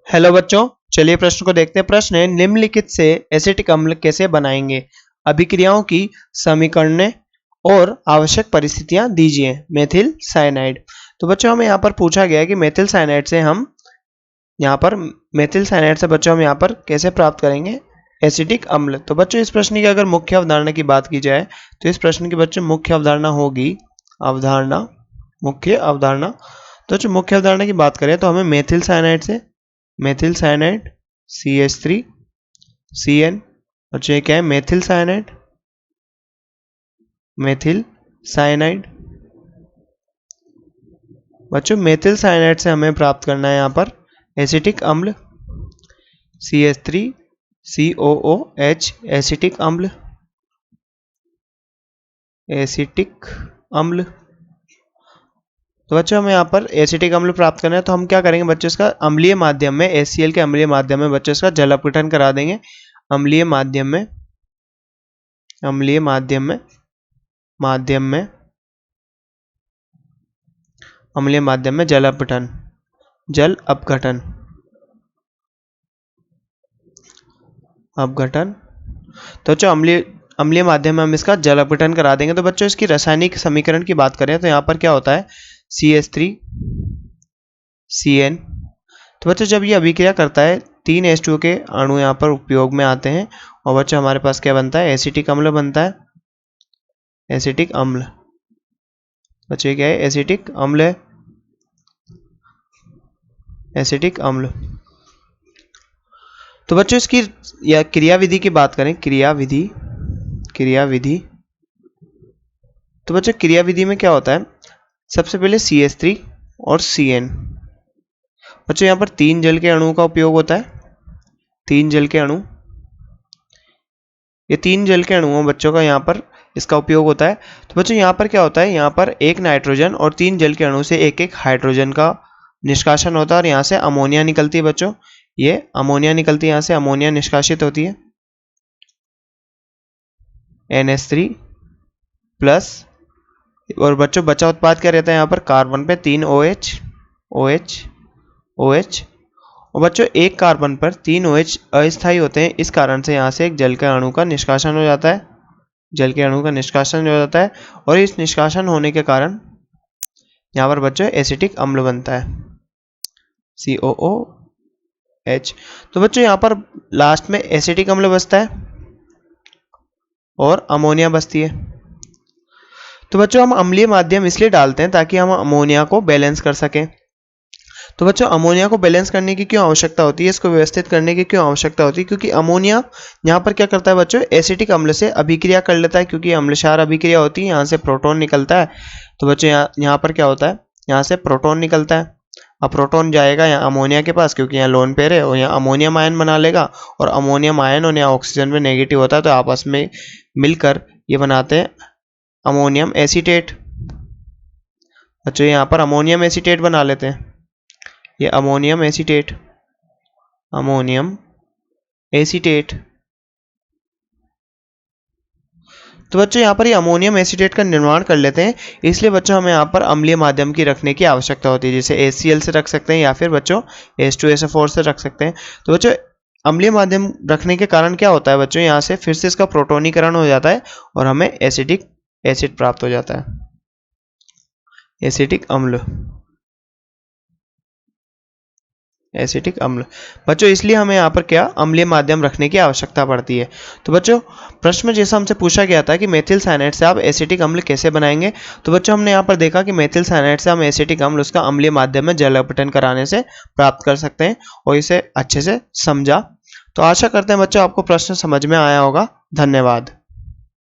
Hello बच्चों, चलिए प्रश्न को देखते हैं। प्रश्न है, निम्नलिखित से एसिटिक अम्ल कैसे बनाएंगे? अभिक्रियाओं की समीकरण और आवश्यक परिस्थितियां दीजिए। Methyl cyanide. तो बच्चों हमें यहाँ पर पूछा गया है कि मेथिल साइनाइड से बच्चों हम यहाँ पर कैसे प्राप्त करेंगे एसिटिक अम्ल। तो बच्चों इस प्रश्न की अगर मुख्य अवधारणा की बात की जाए तो इस प्रश्न की बच्चों मुख्य अवधारणा होगी मुख्य अवधारणा। तो जो मुख्य अवधारणा की बात करें तो हमें मेथिल साइनाइड CH3CN और जो क्या है मेथिल साइनाइड। बच्चों मेथिल साइनाइड से हमें प्राप्त करना है यहाँ पर एसिटिक अम्ल CH3COOH एसिटिक अम्ल। तो बच्चों हमें यहाँ पर एसिटिक अम्ल प्राप्त करना है तो हम क्या करेंगे बच्चों, इसका अम्लीय माध्यम में HCl के अम्लीय माध्यम में बच्चों इसका जल अपघटन करा देंगे। अम्लीय माध्यम में जल अपघटन। तो बच्चों अम्लीय माध्यम में हम इसका जल अपघटन करा देंगे। तो बच्चों इसकी रासायनिक समीकरण की बात करें तो यहाँ पर क्या होता है CH3CN। तो बच्चों जब ये अभिक्रिया करता है 3 H2O के अणु यहाँ पर उपयोग में आते हैं और बच्चों हमारे पास क्या बनता है एसिटिक अम्ल बनता है। एसिटिक अम्ल बच्चों क्या है एसिटिक अम्ल। तो बच्चों इसकी या क्रियाविधि की बात करें क्रियाविधि। तो बच्चों क्रियाविधि में क्या होता है, सबसे पहले CH3 और CN। बच्चों यहाँ पर 3 जल के अणुओं का उपयोग होता है। 3 जल के अणु, ये 3 जल के अणुओं बच्चों का यहाँ पर इसका उपयोग होता है। तो बच्चों यहाँ पर क्या होता है, यहाँ पर 1 नाइट्रोजन और 3 जल के अणु से एक हाइड्रोजन का निष्कासन होता है और यहाँ से अमोनिया निकलती है। बच्चों ये अमोनिया निकलती है, यहाँ से अमोनिया निष्कासित होती है NH3 प्लस। और बच्चों बचा उत्पाद क्या रहता है यहाँ पर कार्बन पे 3 OH। और बच्चों एक कार्बन पर 3 OH अस्थायी होते हैं, इस कारण से यहाँ से एक जल के अणु का निष्कासन हो जाता है। और इस निष्कासन होने के कारण यहाँ पर बच्चों एसिटिक अम्ल बनता है COOH। तो बच्चों यहाँ पर लास्ट में एसिटिक अम्ल बचता है और अमोनिया बचती है। तो बच्चों हम अम्लीय माध्यम इसलिए डालते हैं ताकि हम अमोनिया को बैलेंस कर सकें। तो बच्चों अमोनिया को बैलेंस करने की क्यों आवश्यकता होती है, इसको व्यवस्थित करने की क्यों आवश्यकता होती है, क्योंकि अमोनिया यहाँ पर क्या करता है बच्चों एसिटिक अम्ल से अभिक्रिया कर लेता है। क्योंकि अम्लक्षार अभिक्रिया होती है, यहाँ से प्रोटॉन निकलता है। तो बच्चों यहाँ पर क्या होता है, यहाँ से प्रोटॉन निकलता है। अब प्रोटॉन जाएगा यहाँ अमोनिया के पास, क्योंकि यहाँ लोन पेयर है, और यहाँ अमोनियम आयन बना लेगा और अमोनियम आयन और यहाँ ऑक्सीजन में नेगेटिव होता है तो आपस में मिलकर ये बनाते हैं अमोनियम एसीटेट। बच्चों यहाँ पर अमोनियम एसीटेट बना लेते हैं, ये अमोनियम एसीटेट। तो बच्चों यहाँ पर ये अमोनियम एसीटेट का निर्माण कर लेते हैं, इसलिए बच्चों हमें यहाँ पर अम्लीय माध्यम की रखने की आवश्यकता होती है। जैसे HCl से रख सकते हैं या फिर बच्चों H2SO4 से रख सकते हैं। तो बच्चों अम्लीय माध्यम रखने के कारण क्या होता है बच्चों, यहाँ से फिर से इसका प्रोटोनीकरण हो जाता है और हमें एसिटिक एसिड प्राप्त हो जाता है, एसिटिक अम्ल। बच्चों इसलिए हमें यहाँ पर क्या अम्लीय माध्यम रखने की आवश्यकता पड़ती है। तो बच्चों प्रश्न में जैसा हमसे पूछा गया था कि मेथिल साइनाइड से आप एसिटिक अम्ल कैसे बनाएंगे, तो बच्चों हमने यहाँ पर देखा कि मेथिल साइनाइड से हम एसिटिक अम्ल उसका अम्लीय माध्यम में जल अपघटन कराने से प्राप्त कर सकते हैं और इसे अच्छे से समझा। तो आशा करते हैं बच्चों आपको प्रश्न समझ में आया होगा। धन्यवाद।